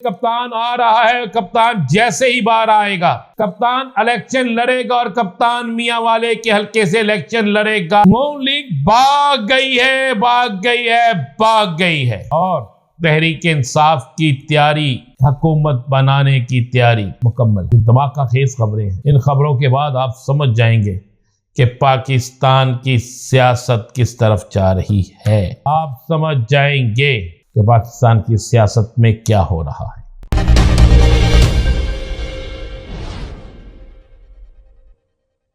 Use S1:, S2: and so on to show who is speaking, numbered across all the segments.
S1: कप्तान आ रहा है। कप्तान जैसे ही बाहर आएगा, कप्तान इलेक्शन लड़ेगा और कप्तान मियां वाले के हल्के से इलेक्शन लड़ेगा। नून लीग भाग गई है, भाग गई है, भाग गई है और तहरीक इंसाफ की तैयारी, हुकूमत बनाने की तैयारी मुकम्मल। धमाका खेज खबरें हैं। इन खबरों के बाद आप समझ जाएंगे कि पाकिस्तान की सियासत किस तरफ जा रही है। आप समझ जाएंगे कि पाकिस्तान की सियासत में क्या हो रहा है।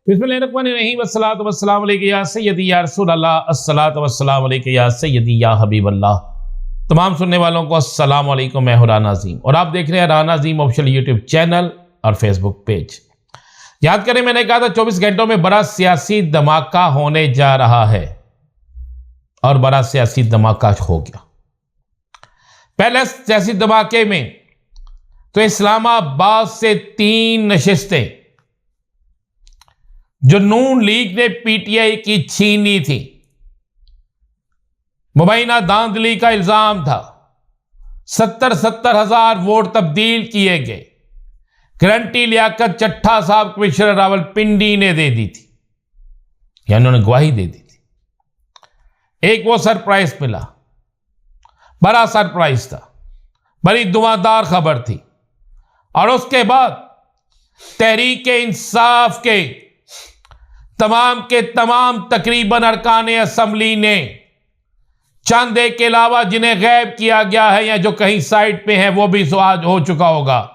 S1: बिस्मिल्लाहिर्रहमानिर्रहीम, अस्सलातु वस्सलामु अलैका या सय्यदी या रसूल अल्लाह, अस्सलातु वस्सलामु अलैका या सय्यदी या हबीब अल्लाह। तमाम सुनने वालों को अस्सलाम वालेकुम। मैं हूं राना अज़ीम और आप देख रहे हैं राना अज़ीम ऑफिशियल यूट्यूब चैनल और फेसबुक पेज। याद करें, मैंने कहा था 24 घंटों में बड़ा सियासी धमाका होने जा रहा है और बड़ा सियासी धमाका हो गया। पहले सियासी धमाके में तो इस्लामाबाद से 3 नशिस्तें जो नून लीग ने पीटीआई की छीनी थी, मुबैना धांधली का इल्जाम था। 70 हजार वोट तब्दील किए गए। गारंटी लियाकत चट्टा साहब कमिश्नर रावलपिंडी ने दे दी थी या उन्होंने गवाही दे दी थी। एक वो सरप्राइज मिला, बड़ा सरप्राइज था, बड़ी धुआंधार खबर थी। और उसके बाद तहरीक इंसाफ के तमाम तकरीबन अरकान असम्बली ने, चंद एक के अलावा जिन्हें गैब किया गया है या जो कहीं साइड पे हैं वो भी आज हो चुका होगा,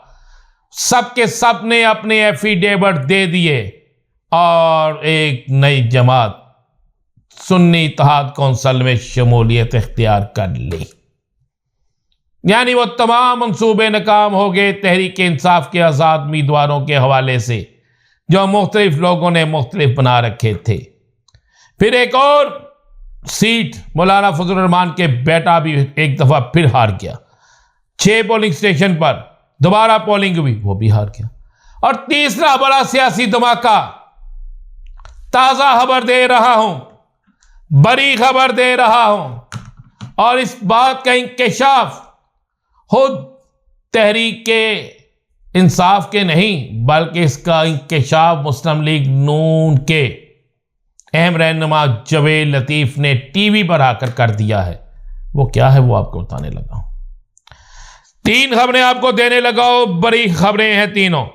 S1: सबके सब ने अपने एफिडेविट दे दिए और एक नई जमात सुन्नी इत्तेहाद कौंसिल में शमूलियत इख्तियार कर ली। यानी वो तमाम मंसूबे नाकाम हो गए तहरीक इंसाफ के आज़ाद उम्मीदवारों के हवाले से जो मुख्तलिफ लोगों ने मुख्तलिफ बना रखे थे। फिर एक और सीट मौलाना फजलुर रहमान के बेटा भी एक दफा फिर हार गया। 6 पोलिंग स्टेशन पर दोबारा पोलिंग हुई, वो भी हार गया। और तीसरा बड़ा सियासी धमाका, ताजा खबर दे रहा हूं, बड़ी खबर दे रहा हूं और इस बात का इंकशाफ खुद तहरीक इंसाफ के नहीं बल्कि इसका इंकशाफ मुस्लिम लीग नून के अहम रहनुमा जवेद लतीफ ने टीवी पर आकर कर दिया है। वो क्या है वो आपको बताने लगा हूं। 3 खबरें आपको देने लगा हूं, बड़ी खबरें हैं तीनों।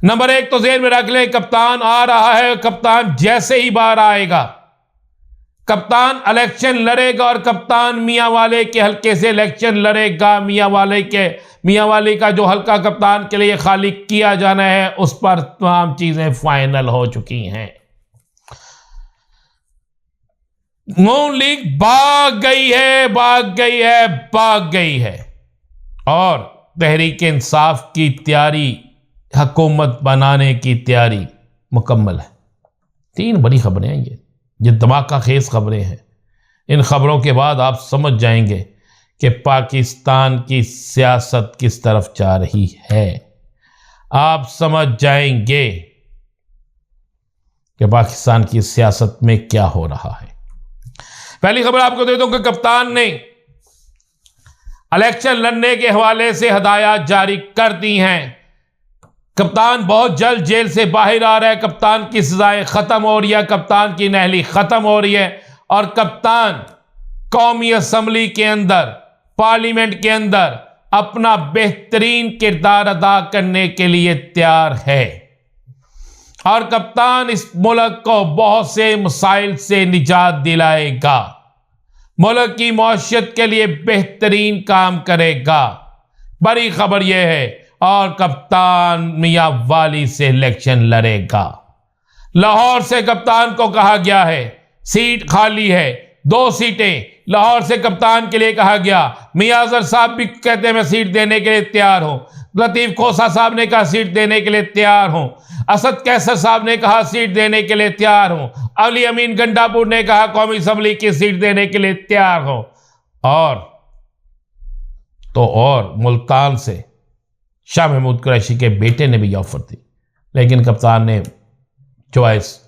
S1: नंबर 1 तो ज़हन में रख ले, कप्तान आ रहा है। कप्तान जैसे ही बाहर आएगा, कप्तान इलेक्शन लड़ेगा और कप्तान मियां वाले के हल्के से इलेक्शन लड़ेगा। मियां वाले का जो हल्का कप्तान के लिए खाली किया जाना है उस पर तमाम चीजें फाइनल हो चुकी हैं। नून लीग भाग गई है, भाग गई है, भाग गई है और तहरीक इंसाफ की तैयारी, हुकूमत बनाने की तैयारी मुकम्मल है। 3 बड़ी खबरें हैं ये धमाका खेज खबरें हैं। इन खबरों के बाद आप समझ जाएंगे कि पाकिस्तान की सियासत किस तरफ जा रही है। आप समझ जाएंगे कि पाकिस्तान की सियासत में क्या हो रहा है। पहली खबर आपको दे दूं कि कप्तान ने इलेक्शन लड़ने के हवाले से हदायत जारी कर दी हैं। कप्तान बहुत जल्द जेल से बाहर आ रहा है। कप्तान की सजाएं खत्म हो रही है, कप्तान की नहली खत्म हो रही है और कप्तान कौमी असम्बली के अंदर, पार्लियामेंट के अंदर अपना बेहतरीन किरदार अदा करने के लिए तैयार है। और कप्तान इस मुल्क को बहुत से मसाइल से निजात दिलाएगा, मुल्क की मौशियत के लिए बेहतरीन काम करेगा। बड़ी खबर यह है। और कप्तान मियां वाली से इलेक्शन लड़ेगा। लाहौर से कप्तान को कहा गया है, सीट खाली है, 2 सीटें लाहौर से कप्तान के लिए कहा गया। मियां अजहर साहब भी कहते हैं मैं सीट देने के लिए तैयार हूं। लतीफ खोसा साहब ने कहा सीट देने के लिए तैयार हूं। असद कैसर साहब ने कहा सीट देने के लिए तैयार हूं। अली अमीन गंडापुर ने कहा कौमी असम्बली की सीट देने के लिए तैयार हूं। और मुल्तान से शाह महमूद कुरैशी के बेटे ने भी ऑफर दी, लेकिन कप्तान ने चॉइस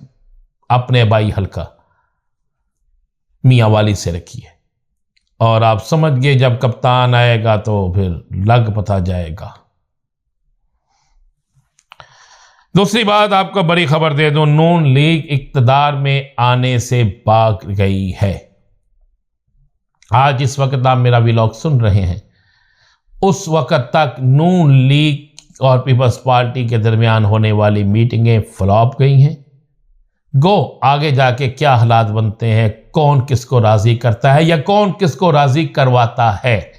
S1: अपने भाई हल्का मियां वाली से रखी है। और आप समझ गए जब कप्तान आएगा तो फिर लग पता जाएगा। दूसरी बात आपको बड़ी खबर दे दूं, नून लीग इक्तदार में आने से भाग गई है। आज इस वक्त आप मेरा व्लॉग सुन रहे हैं, उस वक्त तक नून लीग और पीपल्स पार्टी के दरमियान होने वाली मीटिंगें फ्लॉप गई हैं। गो आगे जाके क्या हालात बनते हैं, कौन किसको राजी करता है या कौन किसको राजी करवाता है।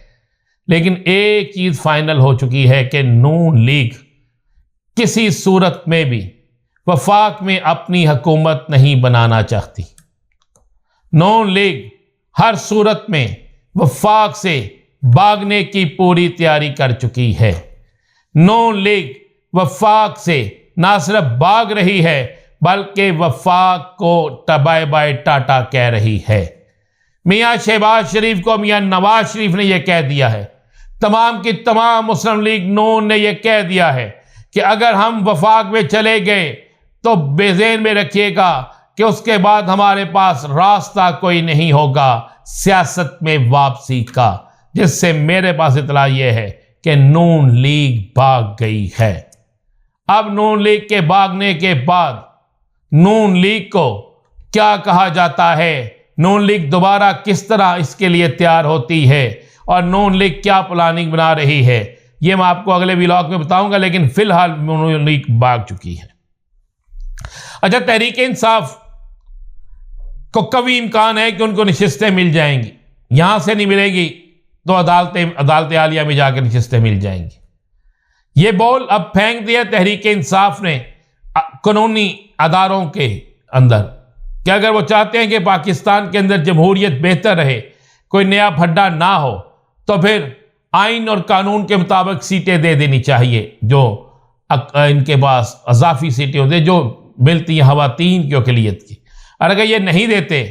S1: लेकिन एक चीज फाइनल हो चुकी है कि नून लीग किसी सूरत में भी वफाक में अपनी हुकूमत नहीं बनाना चाहती। नून लीग हर सूरत में वफाक से भागने की पूरी तैयारी कर चुकी है। नून लीग वफाक से ना सिर्फ भाग रही है बल्कि वफाक को बाय बाय टाटा कह रही है। मियां शहबाज शरीफ को मियां नवाज शरीफ ने यह कह दिया है, तमाम की तमाम मुस्लिम लीग नून ने यह कह दिया है कि अगर हम वफाक में चले गए तो बेज़ेन में रखिएगा कि उसके बाद हमारे पास रास्ता कोई नहीं होगा सियासत में वापसी का। जिससे मेरे पास इतला यह है कि नून लीग भाग गई है। अब नून लीग के भागने के बाद नून लीग को क्या कहा जाता है, नून लीग दोबारा किस तरह इसके लिए तैयार होती है और नून लीग क्या प्लानिंग बना रही है, यह मैं आपको अगले व्लॉग में बताऊंगा। लेकिन फिलहाल नून लीग भाग चुकी है। अच्छा, तहरीक इंसाफ को कभी इम्कान है कि उनको नशिस्तें मिल जाएंगी, यहां से नहीं मिलेगी तो अदालत आलिया में जाकर नशिस्तें मिल जाएंगी। ये बॉल अब फेंक दिया तहरीक इंसाफ ने कानूनी अदारों के अंदर कि अगर वो चाहते हैं कि पाकिस्तान के अंदर जमहूरियत बेहतर रहे, कोई नया फड्डा ना हो, तो फिर आइन और कानून के मुताबिक सीटें दे देनी चाहिए जो इनके पास अजाफी सीटें होती है जो मिलती हैं खवातीन की अक़लियत की। और अगर ये नहीं देते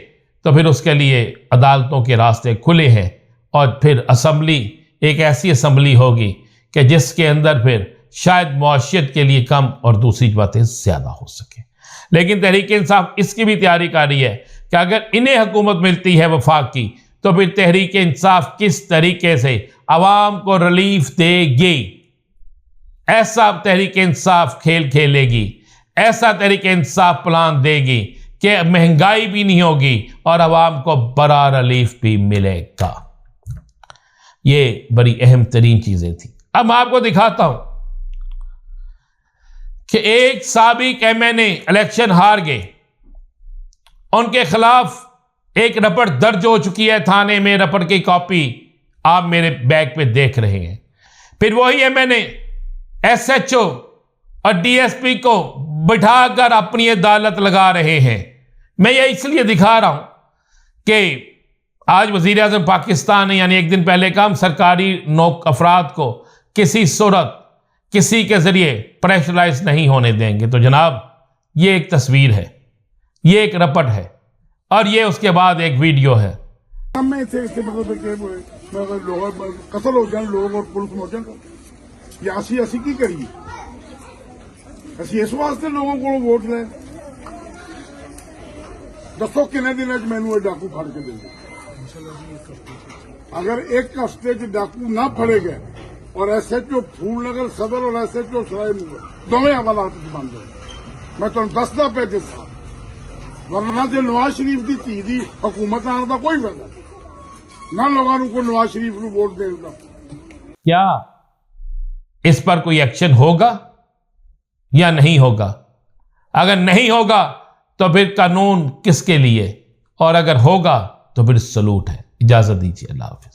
S1: तो फिर उसके लिए अदालतों के रास्ते खुले हैं और फिर असम्बली एक ऐसी असम्बली होगी कि जिसके अंदर फिर शायद मुआशियत के लिए कम और दूसरी बातें ज़्यादा हो सके। लेकिन तहरीक इंसाफ इसकी भी तैयारी कर रही है कि अगर इन्हें हुकूमत मिलती है वफाक की तो फिर तहरीक इंसाफ किस तरीके से अवाम को रिलीफ देगी। ऐसा तहरीक इंसाफ खेल खेलेगी, ऐसा तहरीक इंसाफ प्लान देगी कि महंगाई भी नहीं होगी और अवाम को बड़ा रिलीफ भी मिलेगा। ये बड़ी अहम तरीन चीजें थी। अब मैं आपको दिखाता हूं कि एक साबिक एमएनए इलेक्शन हार गए, उनके खिलाफ एक रपट दर्ज हो चुकी है थाने में। रपट की कॉपी आप मेरे बैग पे देख रहे हैं। फिर वही एमएनए एसएचओ और डीएसपी को बिठाकर अपनी अदालत लगा रहे हैं। मैं ये इसलिए दिखा रहा हूं कि आज वजीर आज़म पाकिस्तान ने यानी एक दिन पहले कहा, हम सरकारी अफराद को किसी सूरत किसी के जरिए प्रेशराइज नहीं होने देंगे। तो जनाब, ये एक तस्वीर है, ये एक रपट है और ये उसके बाद एक वीडियो है।
S2: कत्ल हो जाए लोग और पुलिस हो जाए, असी की करिए, असी इस वास्ते लोगों को वोट लें। दसो किन्ने दिन मैनू डाकू फड़ के देंगे। अगर एक हफ्ते च डाकू ना फड़े गए और एसएचओ फूलनगर सदर और एसएचओ सराय दोवें अदालत बंद है, मैं तुम दसदा पे जिस वरना जो नवाज शरीफ की धी की हुकूमत आने का कोई फायदा ना लोगों को नवाज शरीफ को वोट देने का।
S1: क्या इस पर कोई एक्शन होगा या नहीं होगा? अगर नहीं होगा तो फिर कानून किसके लिए, और अगर होगा तो फिर सलूट है। इजाजत दीजिए, अल्लाह हाफिज।